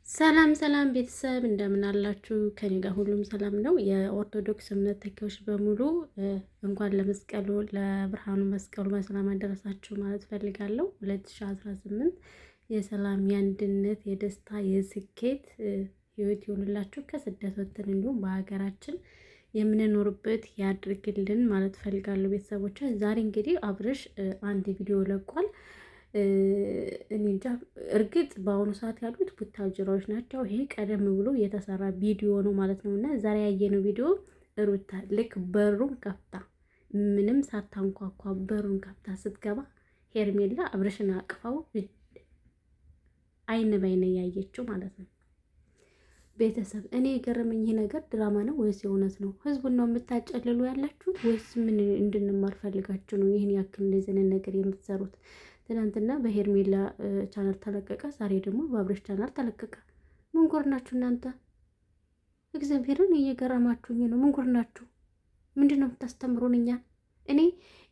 ሰላም ሰላም ቤተሰብ እንደምን አላችሁ? ከኔ ጋር ሁሉም ሰላም ነው። የኦርቶዶክስ እምነት ተከታዮች በሙሉ እንኳን ለመስቀሉ ለብርሃኑ መስቀሉ በሰላም አደረሳችሁ ማለት ፈልጋለሁ። 2018 የሰላም የአንድነት፣ የደስታ፣ የስኬት ህይወት ይሆንላችሁ። ከስደት ወጥተን እንዲሁም በሀገራችን የምንኖርበት ያድርግልን ማለት ፈልጋለሁ። ቤተሰቦች ዛሬ እንግዲህ አብርሽ አንድ ቪዲዮ ለቋል። እኔ እንጃ እርግጥ በአሁኑ ሰዓት ያሉት ቡታጅራዎች ናቸው። ይሄ ቀደም ብሎ የተሰራ ቪዲዮ ነው ማለት ነው። እና ዛሬ ያየነው ቪዲዮ ሩታ ልክ በሩን ከፍታ ምንም ሳታንኳኳ በሩን ከፍታ ስትገባ ሄርሜላ አብርሽን አቅፋው አይን ባይን ያየችው ማለት ነው። ቤተሰብ እኔ የገረመኝ ይሄ ነገር ድራማ ነው ወይስ የእውነት ነው? ህዝቡን ነው የምታጨልሉ ያላችሁት ወይስ ምን እንድንማር ፈልጋችሁ ነው ይህን ያክል እንደዚህ ነገር የምትሰሩት? ትናንትና በሄርሜላ ቻናል ተለቀቀ፣ ዛሬ ደግሞ በአብርሽ ቻናል ተለቀቀ። ምን ጉር ናችሁ እናንተ? እግዚአብሔርን እየገረማችሁኝ ነው። ምን ጉር ናችሁ? ምንድን ነው የምታስተምሩን እኛን? እኔ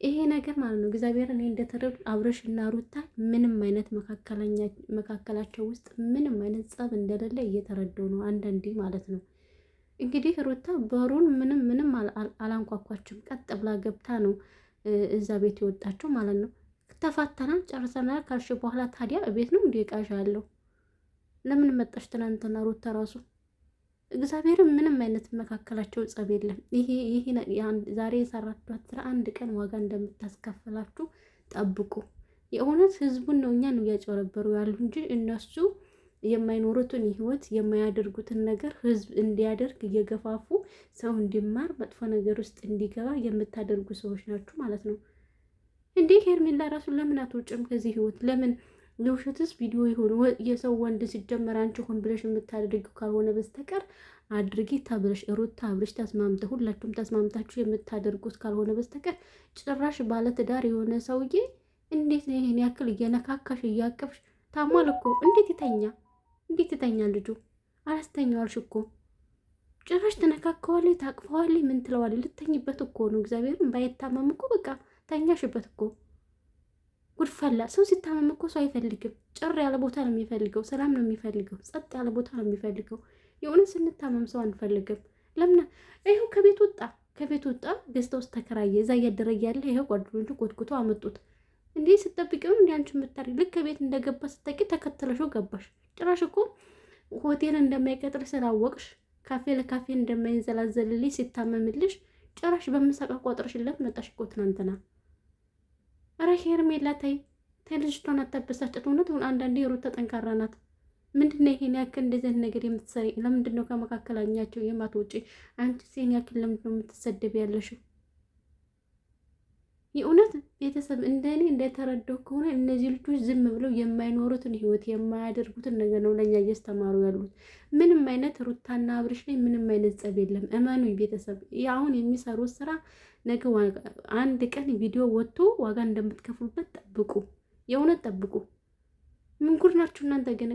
ይሄ ነገር ማለት ነው እግዚአብሔር እኔ እንደተረዱ አብርሽ እና ሩታ ምንም አይነት መካከላቸው ውስጥ ምንም አይነት ጸብ እንደሌለ እየተረዳው ነው አንዳንዴ ማለት ነው። እንግዲህ ሩታ በሩን ምንም አላንኳኳችም፣ ቀጥ ብላ ገብታ ነው እዛ ቤት የወጣቸው ማለት ነው። ተፋተናል ጨርሰናል ካልሽ በኋላ ታዲያ ቤት ነው እንዴ ቃዣ ያለው? ለምን መጣሽ ትናንትና ሩታ ራሱ? እግዚአብሔርም ምንም አይነት መካከላቸው ጸብ የለም። ይሄ ዛሬ የሰራችኋት ስራ አንድ ቀን ዋጋ እንደምታስከፍላችሁ ጠብቁ። የእውነት ህዝቡን ነው እኛን እያጨረበሩ ያሉ እንጂ እነሱ የማይኖሩትን ህይወት የማያደርጉትን ነገር ህዝብ እንዲያደርግ እየገፋፉ ሰው እንዲማር መጥፎ ነገር ውስጥ እንዲገባ የምታደርጉ ሰዎች ናችሁ ማለት ነው። እንዴ ሄርሜላ ራሱ ለምን አትወጭም ከዚህ ህይወት? ለምን የውሸትስ ቪዲዮ ይሆን? የሰው ወንድ ሲጀመር አንቺ ሆን ብለሽ የምታደርጊው ካልሆነ በስተቀር አድርጊ ተብለሽ ሩታ አብርሽ ተስማምተ ሁላችሁም ተስማምታችሁ የምታደርጉት ካልሆነ በስተቀር ጭራሽ ባለትዳር የሆነ ሰውዬ እንዴት ነው ይሄን ያክል እየነካካሽ እያቀፍሽ? ታሟል እኮ እንዴት ይተኛ ልጁ? አላስተኛዋልሽ እኮ ጭራሽ ተነካከዋለች፣ ታቅፈዋለች፣ ምን ትለዋለች? ልተኝበት እኮ ነው። እግዚአብሔርን ባይታመም እኮ በቃ ተኛሽበት እኮ። ጉድፈላ ሰው ሲታመም እኮ ሰው አይፈልግም። ጭር ያለ ቦታ ነው የሚፈልገው። ሰላም ነው የሚፈልገው። ጸጥ ያለ ቦታ ነው የሚፈልገው። የሆነ ስንታመም ሰው አንፈልግም። ለምን ይኸው ከቤት ወጣ ገዝታ ውስጥ ተከራየ። እዛ እያደረገ ያለ ይኸው ጓደኞቹ ጎትጉቶ አመጡት። እንዲህ ስጠብቂው እንዲ አንቺ የምታደርጊ ልክ ከቤት እንደገባ ስጠቂ ተከተለሽው ገባሽ። ጭራሽ እኮ ሆቴል እንደማይቀጥር ስላወቅሽ ካፌ ለካፌ እንደማይንዘላዘልልሽ ሲታመምልሽ ጭራሽ በምሳቃ ቆጥረሽለት መጣሽ እኮ ትናንትና። ኧረ ሄርሜላ ተይ ልጅቷን አታበሳጨት። እውነት አንዳንዴ ሩታ ጠንካራ ናት። ምንድነው ይሄን ያክል እንደዚህ ነገር የምትሰሪ? ለምንድነው ከመካከላኛቸው የማትወጪ? አንቺ ይሄን ያክል ለምንድነው የምትሰደብ ያለሽው? የእውነት ቤተሰብ እንደኔ እንደተረዳው ከሆነ እነዚህ ልጆች ዝም ብለው የማይኖሩትን ህይወት የማያደርጉትን ነገር ነው ለእኛ እያስተማሩ ያሉት። ምንም አይነት ሩታና አብርሽ ላይ ምንም አይነት ጸብ የለም። እመኑኝ ቤተሰብ አሁን የሚሰሩት ስራ ነገ አንድ ቀን ቪዲዮ ወጥቶ ዋጋ እንደምትከፍሉበት ጠብቁ። የእውነት ጠብቁ። ምን ጉድ ናችሁ እናንተ ግን?